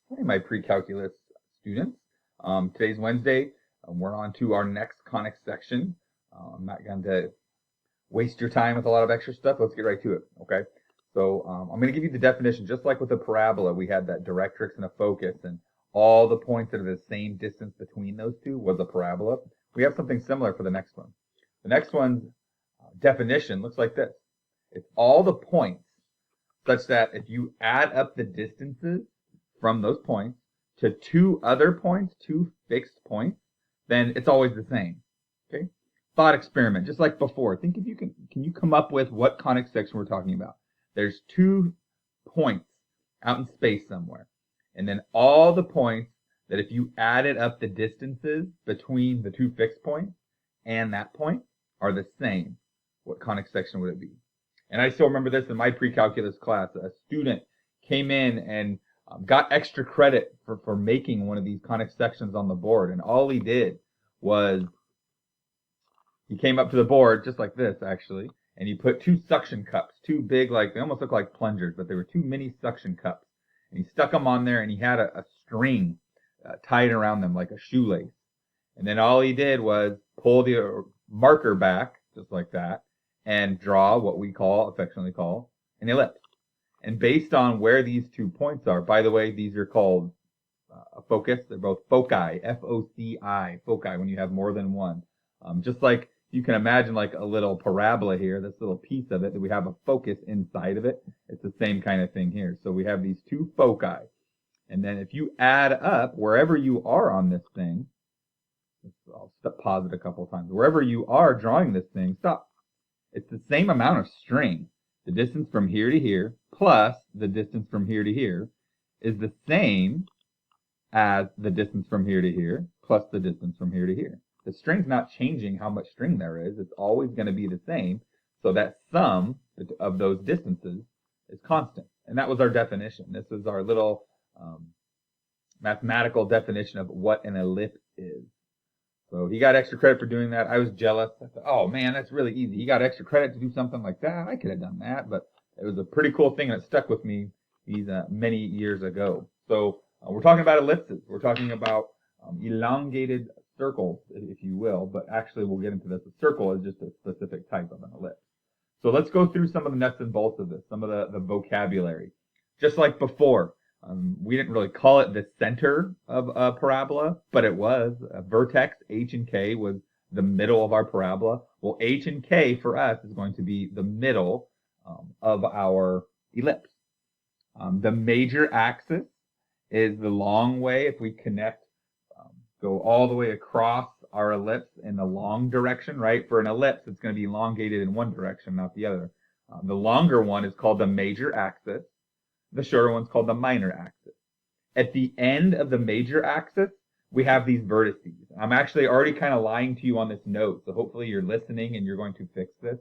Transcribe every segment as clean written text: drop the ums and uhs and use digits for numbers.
Hey, my pre-calculus students. Today's Wednesday. We're on to our next conics section. I'm not going to waste your time with a lot of extra stuff. Let's get right to it, okay? So I'm going to give you the definition. Just like with the parabola, we had that directrix and a focus, and all the points that are the same distance between those two was a parabola. We have something similar for the next one. The next one's definition looks like this. It's all the points such that if you add up the distances from those points to two other points, two fixed points, then it's always the same. Okay? Thought experiment, just like before. Think if you can you come up with what conic section we're talking about? There's 2 points out in space somewhere. And then all the points that if you added up the distances between the 2 fixed points and that point are the same. What conic section would it be? And I still remember this in my pre-calculus class. A student came in and got extra credit for making one of these conic sections on the board. And all he did was he came up to the board just like this, actually, and he put 2 suction cups, 2 big, like they almost look like plungers, but they were 2 mini suction cups. And he stuck them on there, and he had a string tied around them like a shoelace. And then all he did was pull the marker back, just like that, and draw what we affectionately call an ellipse. And based on where these 2 points are, by the way, these are called a focus. They're both foci, F-O-C-I, foci, when you have more than one. Just like you can imagine like a little parabola here, this little piece of it, that we have a focus inside of it. It's the same kind of thing here. So we have these 2 foci. And then if you add up wherever you are on this thing, I'll pause it a couple of times. Wherever you are drawing this thing, stop. It's the same amount of string. The distance from here to here plus the distance from here to here is the same as the distance from here to here plus the distance from here to here. The string's not changing how much string there is. It's always going to be the same. So that sum of those distances is constant. And that was our definition. This was our little mathematical definition of what an ellipse is. So he got extra credit for doing that. I was jealous. I thought, oh man, that's really easy. He got extra credit to do something like that. I could have done that, but it was a pretty cool thing and it stuck with me these many years ago. So we're talking about ellipses. We're talking about elongated circles, if you will, but actually we'll get into this. A circle is just a specific type of an ellipse. So let's go through some of the nuts and bolts of this, some of the vocabulary. Just like before, we didn't really call it the center of a parabola, but it was. A vertex, H and K, was the middle of our parabola. Well, H and K for us is going to be the middle of our ellipse. The major axis is the long way. If we connect, go all the way across our ellipse in the long direction, right? For an ellipse, it's going to be elongated in one direction, not the other. The longer one is called the major axis. The shorter one's called the minor axis. At the end of the major axis, we have these vertices. I'm actually already kind of lying to you on this note, so hopefully you're listening and you're going to fix this.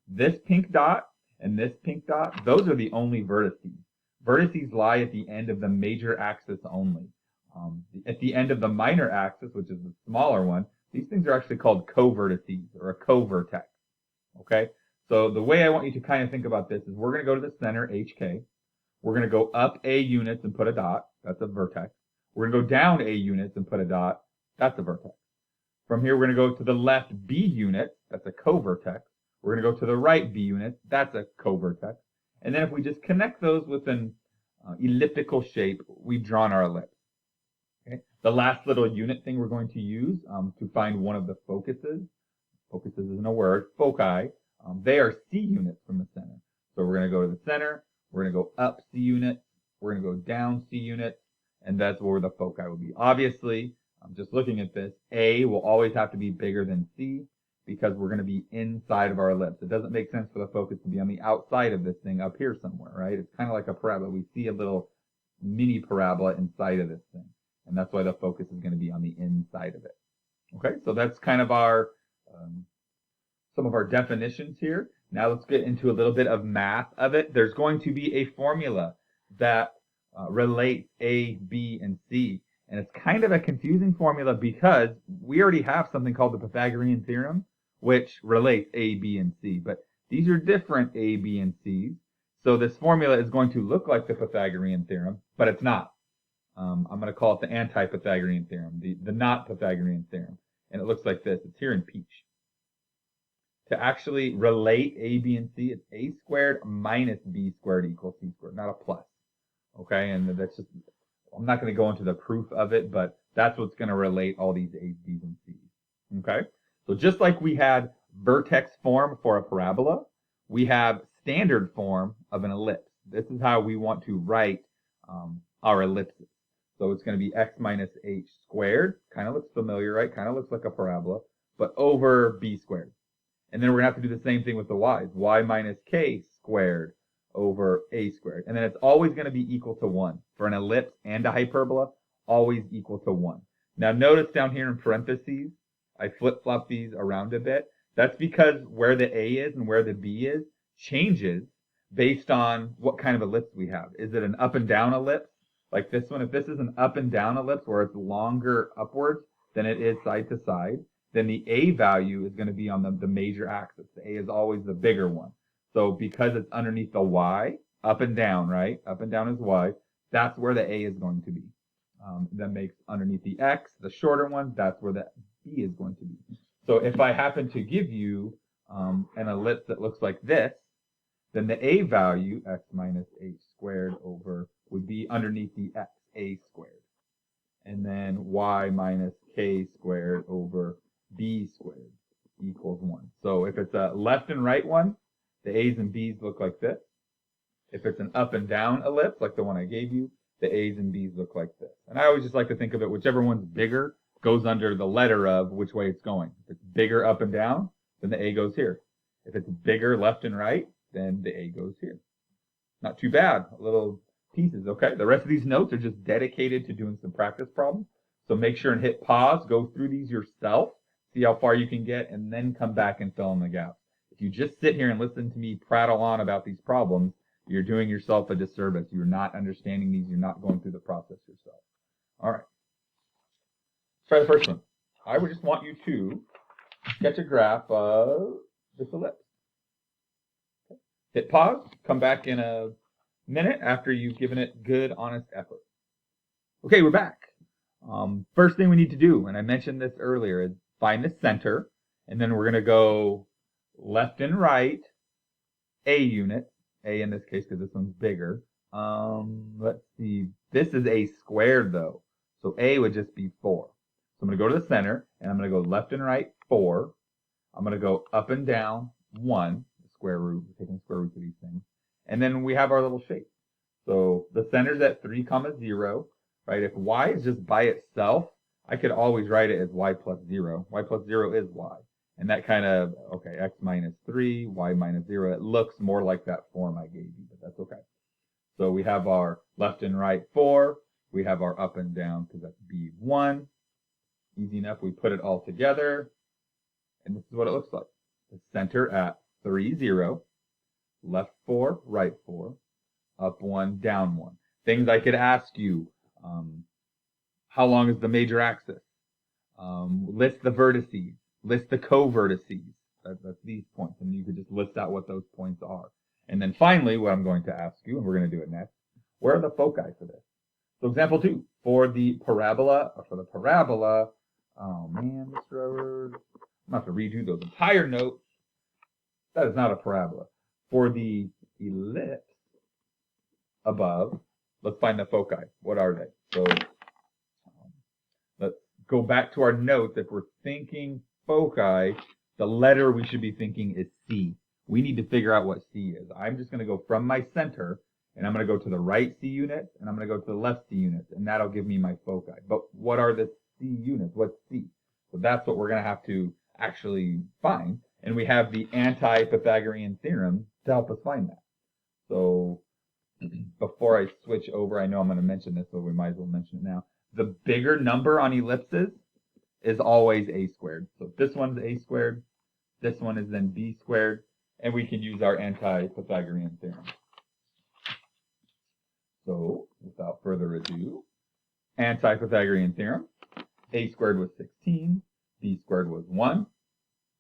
This pink dot and this pink dot, those are the only vertices. Vertices lie at the end of the major axis only. At the end of the minor axis, which is the smaller one, these things are actually called covertices or a covertex. Okay? So the way I want you to kind of think about this is we're going to go to the center, HK. We're going to go up A units and put a dot. That's a vertex. We're going to go down A units and put a dot. That's a vertex. From here, we're going to go to the left B units. That's a covertex. We're going to go to the right B units. That's a covertex. And then if we just connect those with an elliptical shape, we've drawn our ellipse. Okay? The last little unit thing we're going to use to find one of the focuses isn't a word, foci, they are C units from the center. So we're going to go to the center. We're going to go up C units, we're going to go down C units, and that's where the foci will be. Obviously, I'm just looking at this, A will always have to be bigger than C because we're going to be inside of our ellipse. It doesn't make sense for the focus to be on the outside of this thing up here somewhere, right? It's kind of like a parabola. We see a little mini parabola inside of this thing, and that's why the focus is going to be on the inside of it. Okay, so that's kind of our some of our definitions here. Now let's get into a little bit of math of it. There's going to be a formula that relates A, B, and C. And it's kind of a confusing formula because we already have something called the Pythagorean theorem, which relates A, B, and C. But these are different A, B, and C's. So this formula is going to look like the Pythagorean theorem, but it's not. I'm going to call it the anti-Pythagorean theorem, the not Pythagorean theorem. And it looks like this. It's here in peach. To actually relate a, b, and c, it's a squared minus b squared equals c squared, not a plus. Okay, and that's just, I'm not going to go into the proof of it, but that's what's going to relate all these a's, b's, and c's. Okay, so just like we had vertex form for a parabola, we have standard form of an ellipse. This is how we want to write our ellipses. So it's going to be x minus h squared. Kind of looks familiar, right? Kind of looks like a parabola, but over b squared. And then we're going to have to do the same thing with the y's. Y minus k squared over a squared. And then it's always going to be equal to 1. For an ellipse and a hyperbola, always equal to 1. Now notice down here in parentheses, I flip-flop these around a bit. That's because where the a is and where the b is changes based on what kind of ellipse we have. Is it an up and down ellipse? Like this one, if this is an up and down ellipse where it's longer upwards than it is side to side, then the a value is going to be on the major axis. The a is always the bigger one. So because it's underneath the y, up and down, right? Up and down is y. That's where the a is going to be. That makes underneath the x, the shorter one, that's where the b is going to be. So if I happen to give you an ellipse that looks like this, then the a value, x minus h squared over, would be underneath the x, a squared. And then y minus k squared over b squared equals 1. So if it's a left and right one, the a's and b's look like this. If it's an up and down ellipse, like the one I gave you, the a's and b's look like this. And I always just like to think of it, whichever one's bigger goes under the letter of which way it's going. If it's bigger up and down, then the a goes here. If it's bigger left and right, then the a goes here. Not too bad. Little pieces, okay? The rest of these notes are just dedicated to doing some practice problems. So make sure and hit pause, go through these yourself, see how far you can get, and then come back and fill in the gaps. If you just sit here and listen to me prattle on about these problems, you're doing yourself a disservice. You're not understanding these. You're not going through the process yourself. All right. Let's try the first one. I would just want you to sketch a graph of this ellipse. Okay. Hit pause. Come back in a minute after you've given it good, honest effort. Okay, we're back. First thing we need to do, and I mentioned this earlier, is find the center, and then we're going to go left and right, a unit, a in this case because this one's bigger. Let's see, this is a squared though, so a would just be 4. So I'm going to go to the center, and I'm going to go left and right, 4. I'm going to go up and down, 1, the square root, we're taking the square roots of these things. And then we have our little shape. So the center's at 3, 0, right? If y is just by itself, I could always write it as y plus 0. Y plus 0 is y. And that kind of, okay, x minus 3, y minus 0. It looks more like that form I gave you, but that's okay. So we have our left and right 4. We have our up and down, because that's b1. Easy enough. We put it all together. And this is what it looks like. The center at 3, 0. Left 4, right 4, up 1, down 1. Things I could ask you, how long is the major axis? List the vertices, list the co-vertices. That's these points, and you could just list out what those points are. And then finally, what I'm going to ask you, and we're going to do it next, where are the foci for this? So example 2, for the parabola, oh man, Mr. Edwards, I'm going to have to redo those entire notes. That is not a parabola. For the ellipse above, let's find the foci. What are they? So let's go back to our notes. If we're thinking foci, the letter we should be thinking is C. We need to figure out what C is. I'm just going to go from my center, and I'm going to go to the right C units, and I'm going to go to the left C units, and that'll give me my foci. But what are the C units? What's C? So that's what we're going to have to actually find. And we have the anti-Pythagorean theorem to help us find that. So before I switch over, I know I'm going to mention this, so we might as well mention it now. The bigger number on ellipses is always a squared. So if this one's a squared, this one is then b squared, and we can use our anti-Pythagorean theorem. So without further ado, anti-Pythagorean theorem, a squared was 16, b squared was 1.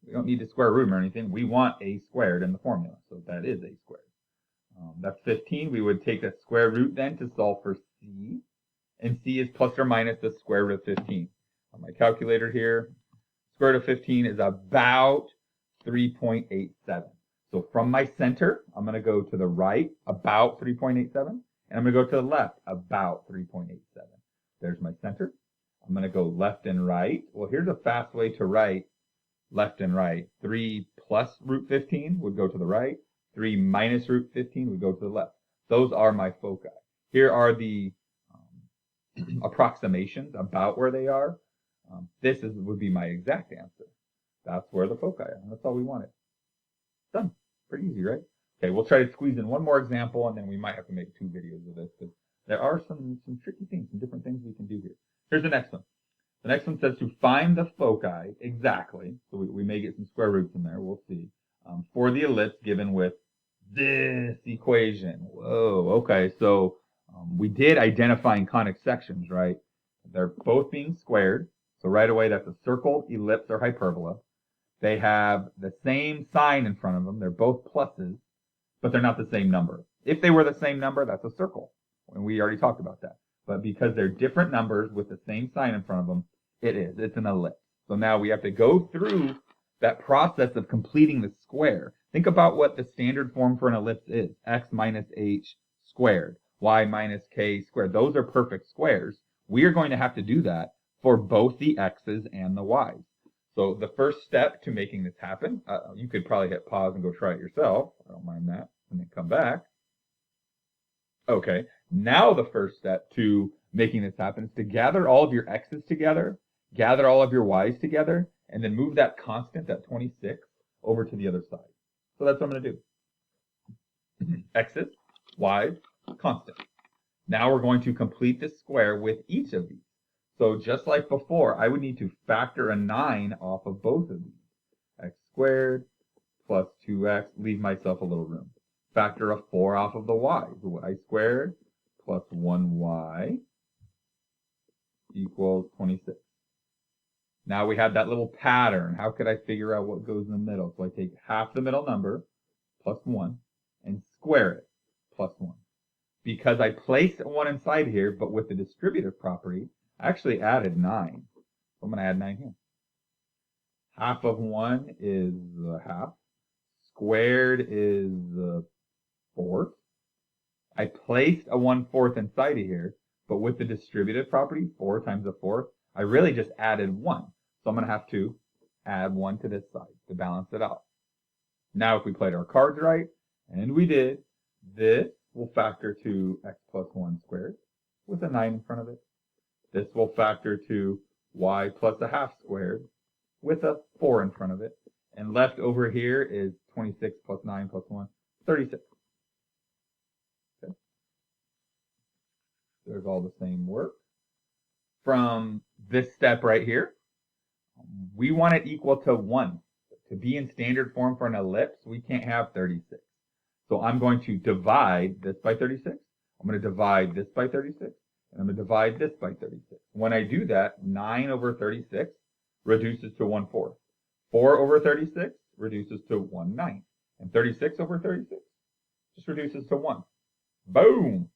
We don't need to square root or anything. We want a squared in the formula, so that is a squared. That's 15. We would take a square root then to solve for c, and c is plus or minus the square root of 15. On my calculator here, square root of 15 is about 3.87. So from my center, I'm going to go to the right, about 3.87, and I'm going to go to the left, about 3.87. There's my center. I'm going to go left and right. Well, here's a fast way to write left and right. 3 plus root 15 would go to the right. 3 minus root 15 would go to the left. Those are my foci. Here are the approximations about where they are. This would be my exact answer. That's where the foci are. That's all we wanted. Done. Pretty easy, right? Okay, we'll try to squeeze in one more example, and then we might have to make 2 videos of this, because there are some tricky things, some different things we can do here. Here's the next one. The next one says to find the foci exactly, so we may get some square roots in there, we'll see, for the ellipse given with this equation. Whoa, okay, so we did identifying conic sections, right? They're both being squared, so right away that's a circle, ellipse, or hyperbola. They have the same sign in front of them. They're both pluses, but they're not the same number. If they were the same number, that's a circle, and we already talked about that. But because they're different numbers with the same sign in front of them, it's an ellipse. So now we have to go through that process of completing the square. Think about what the standard form for an ellipse is. X minus h squared, y minus k squared. Those are perfect squares. We are going to have to do that for both the x's and the y's. So the first step to making this happen, you could probably hit pause and go try it yourself. I don't mind that. And then come back. Okay, now the first step to making this happen is to gather all of your x's together, gather all of your y's together, and then move that constant, that 26, over to the other side. So that's what I'm going to do. X's, y's, constant. Now we're going to complete the square with each of these. So just like before, I would need to factor a 9 off of both of these. X squared plus 2x, leave myself a little room. Factor a 4 off of the y. Y squared plus 1y equals 26. Now we have that little pattern. How could I figure out what goes in the middle? So I take half the middle number, plus 1, and square it, plus 1. Because I placed 1 inside here, but with the distributive property, I actually added 9. So I'm going to add 9 here. Half of 1 is half. Squared is 4th. I placed a 1/4 inside of here, but with the distributive property, 4 times a 4th, I really just added 1. So I'm going to have to add 1 to this side to balance it out. Now if we played our cards right, and we did, this will factor to x plus 1 squared with a 9 in front of it. This will factor to y plus a half squared with a 4 in front of it. And left over here is 26 plus 9 plus 1, 36. Okay. There's all the same work. From this step right here, we want it equal to 1. To be in standard form for an ellipse, we can't have 36. So I'm going to divide this by 36. I'm going to divide this by 36. And I'm going to divide this by 36. When I do that, 9 over 36 reduces to 1/4. 4 over 36 reduces to 1/9. And 36 over 36 just reduces to 1. Boom!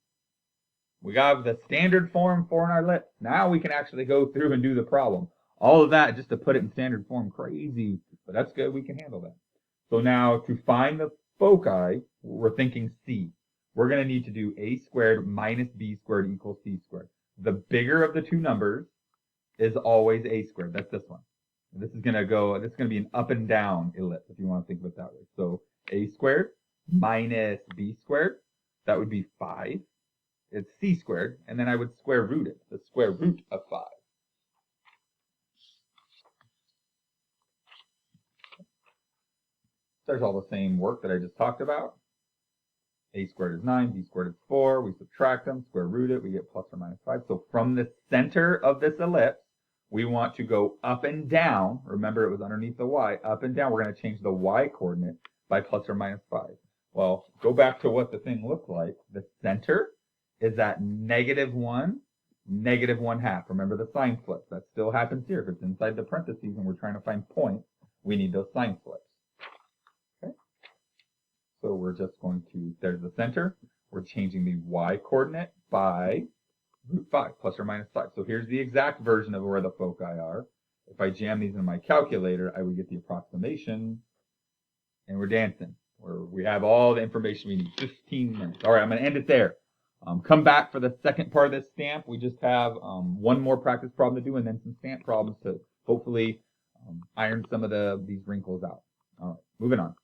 We got the standard form for an ellipse. Now we can actually go through and do the problem. All of that just to put it in standard form. Crazy. But that's good. We can handle that. So now to find the foci, we're thinking C. We're going to need to do a squared minus b squared equals c squared. The bigger of the two numbers is always a squared. That's this one. This is going to be an up and down ellipse if you want to think of it that way. So a squared minus b squared, that would be 5. It's c squared, and then I would square root it, the square root of 5. There's all the same work that I just talked about. A squared is 9, b squared is 4. We subtract them, square root it, we get plus or minus 5. So from the center of this ellipse, we want to go up and down. Remember, it was underneath the y. Up and down, we're going to change the y coordinate by plus or minus 5. Well, go back to what the thing looked like. The center is at -1, -1/2. Remember the sign flips. That still happens here. If it's inside the parentheses and we're trying to find points, we need those sign flips. Okay? So we're just going to, there's the center. We're changing the y coordinate by root 5, plus or minus 5. So here's the exact version of where the foci are. If I jam these in my calculator, I would get the approximation, and we're dancing. We have all the information we need. 15 minutes. All right, I'm going to end it there. Come back for the second part of this stamp. We just have one more practice problem to do, and then some stamp problems to hopefully iron some of these wrinkles out. All right, moving on.